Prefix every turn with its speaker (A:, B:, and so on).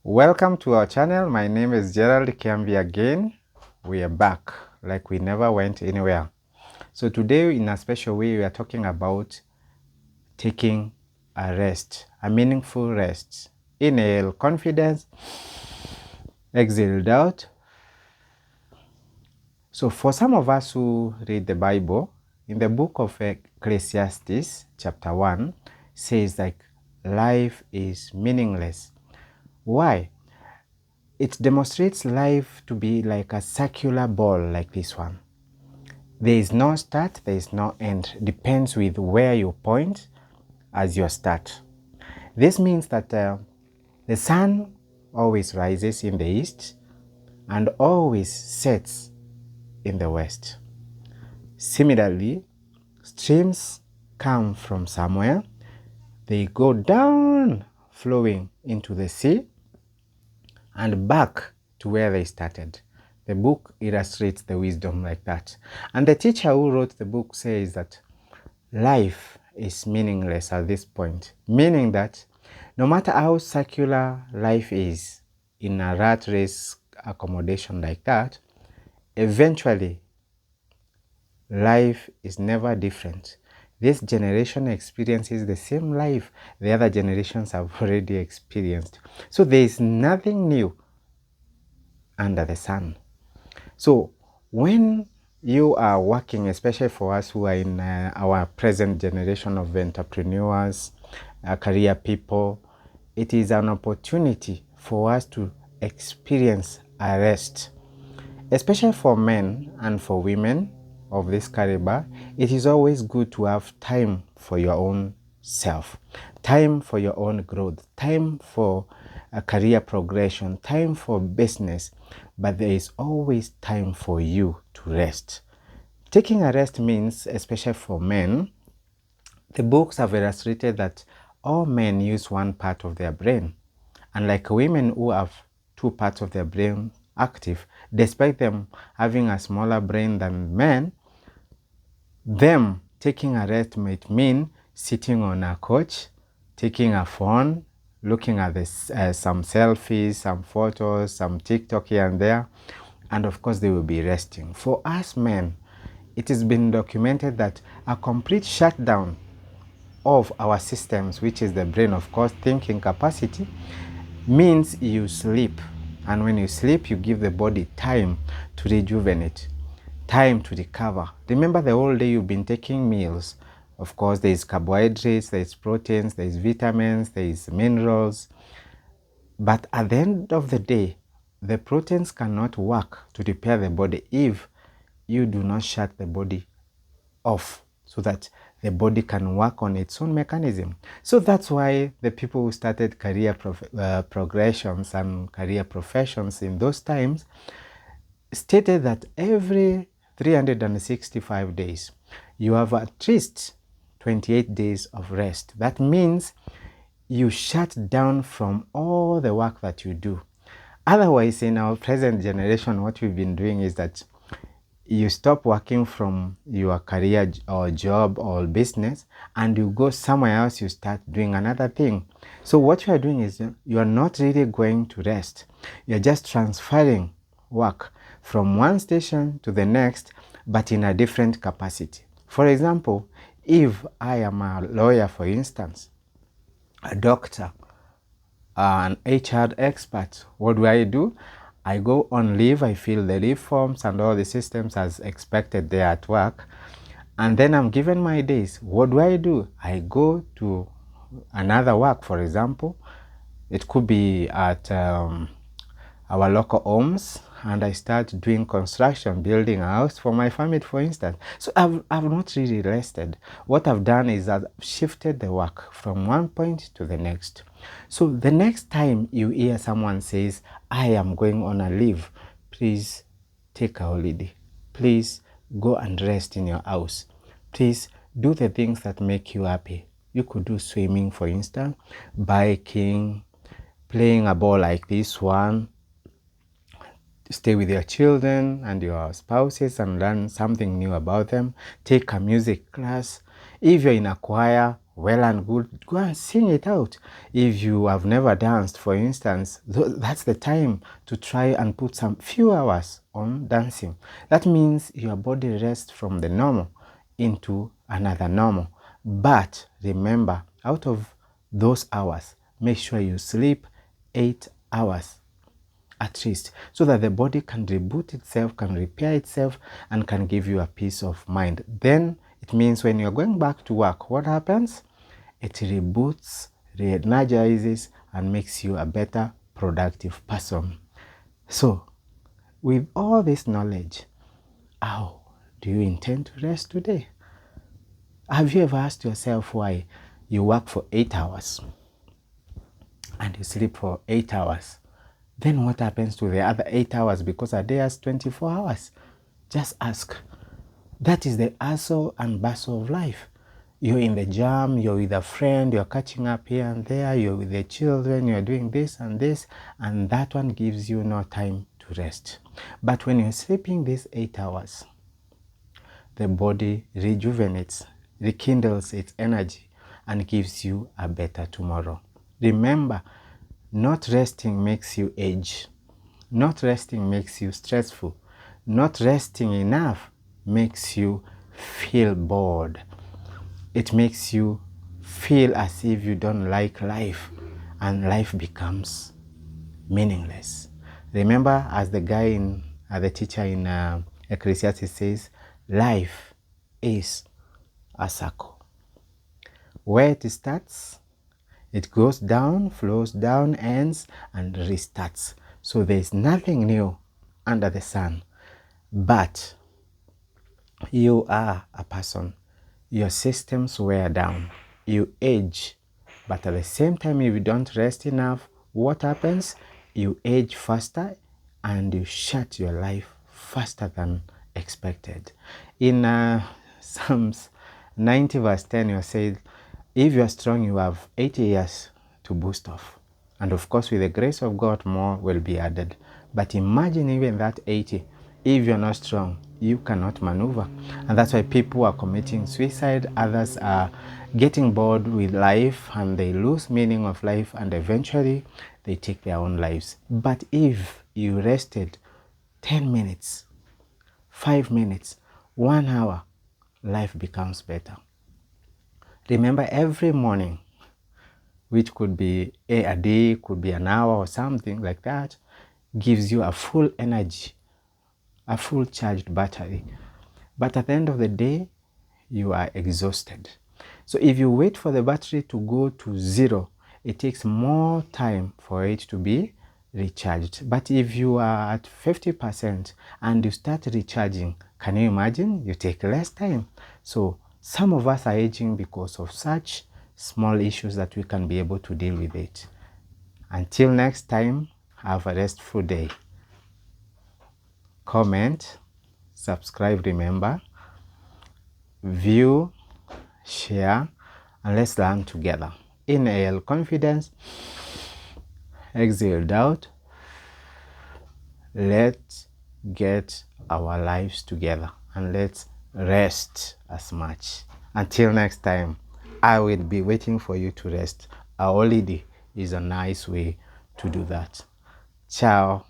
A: Welcome to our channel. My name is Gerald Kiambi again. We are back like we never went anywhere. So today in a special way we are talking about taking a rest, a meaningful rest. Inhale confidence, exhale doubt. So for some of us who read the Bible, in the book of Ecclesiastes chapter 1 says like life is meaningless. Why? It demonstrates life to be like a circular ball like this one. There is no start, there is no end. Depends with where you point as your start. This means that the sun always rises in the east and always sets in the west. Similarly, streams come from somewhere. They go down, flowing into the sea and back to where they started. The book illustrates the wisdom like that. And the teacher who wrote the book says that life is meaningless at this point, meaning that no matter how circular life is in a rat race accommodation like that, eventually life is never different. This generation experiences the same life the other generations have already experienced. So there is nothing new under the sun. So when you are working, especially for us who are in our present generation of entrepreneurs, career people, it is an opportunity for us to experience a rest. Especially for men and for women of this caliber, it is always good to have time for your own self, time for your own growth, time for a career progression, time for business, but there is always time for you to rest. Taking a rest means, especially for men, the books have illustrated that all men use one part of their brain, unlike women who have two parts of their brain active. Despite them having a smaller brain than men, them taking a rest might mean sitting on a couch, taking a phone, looking at some selfies, some photos, some TikTok here and there, and of course they will be resting. For us men, it has been documented that a complete shutdown of our systems, which is the brain, of course, thinking capacity, means you sleep. And when you sleep, you give the body time to rejuvenate, time to recover. Remember the whole day you've been taking meals. Of course, there is carbohydrates, there is proteins, there is vitamins, there is minerals. But at the end of the day, the proteins cannot work to repair the body if you do not shut the body off so that the body can work on its own mechanism. So that's why the people who started career progressions and career professions in those times stated that every 365 days, you have at least 28 days of rest. That means you shut down from all the work that you do. Otherwise, in our present generation, what we've been doing is that you stop working from your career or job or business and you go somewhere else, you start doing another thing. So what you are doing is you are not really going to rest. You're just transferring work from one station to the next, but in a different capacity. For example, if I am a lawyer, for instance, a doctor, an HR expert, what do? I go on leave, I fill the leave forms and all the systems as expected there at work, and then I'm given my days. What do? I go to another work, for example. It could be at our local homes, and I start doing construction, building a house for my family, for instance. So I've not really rested. What I've done is I've shifted the work from one point to the next. So the next time you hear someone says, I am going on a leave, please take a holiday. Please go and rest in your house. Please do the things that make you happy. You could do swimming, for instance, biking, playing a ball like this one, stay with your children and your spouses and learn something new about them. Take a music class. If you're in a choir, well and good, go and sing it out. If you have never danced, for instance, that's the time to try and put some few hours on dancing. That means your body rests from the normal into another normal. But remember, out of those hours, make sure you sleep 8 hours at least, so that the body can reboot itself, can repair itself, and can give you a peace of mind. Then it means when you're going back to work, what happens? It reboots, re-energizes, and makes you a better, productive person. So, with all this knowledge, how do you intend to rest today? Have you ever asked yourself why you work for 8 hours and you sleep for 8 hours? Then what happens to the other 8 hours, because a day has 24 hours? Just ask. That is the hustle and bustle of life. You're in the jam, you're with a friend, you're catching up here and there, you're with the children, you're doing this, and that one gives you no time to rest. But when you're sleeping these 8 hours, the body rejuvenates, rekindles its energy, and gives you a better tomorrow. Remember, not resting makes you age. Not resting makes you stressful. Not resting enough makes you feel bored. It makes you feel as if you don't like life, and life becomes meaningless. Remember, as the teacher in Ecclesiastes says, life is a circle. Where it starts, it goes down, flows down, ends, and restarts. So there is nothing new under the sun. But you are a person. Your systems wear down. You age. But at the same time, if you don't rest enough, what happens? You age faster and you shut your life faster than expected. In Psalms 90 verse 10, you said, if you are strong, you have 80 years to boost off. And of course, with the grace of God, more will be added. But imagine even that 80, if you're not strong, you cannot maneuver. And that's why people are committing suicide. Others are getting bored with life and they lose meaning of life, and eventually they take their own lives. But if you rested 10 minutes, 5 minutes, 1 hour, life becomes better. Remember, every morning, which could be a day, could be an hour or something like that, gives you a full energy, a full charged battery. But at the end of the day, you are exhausted. So if you wait for the battery to go to 0, it takes more time for it to be recharged. But if you are at 50% and you start recharging, can you imagine? You take less time. So some of us are aging because of such small issues that we can be able to deal with it. Until next time, have a restful day. Comment, subscribe, remember, view, share, and let's learn together. Inhale confidence, exhale doubt. Let's get our lives together and let's rest as much. Until next time, I will be waiting for you to rest. A holiday is a nice way to do that. Ciao.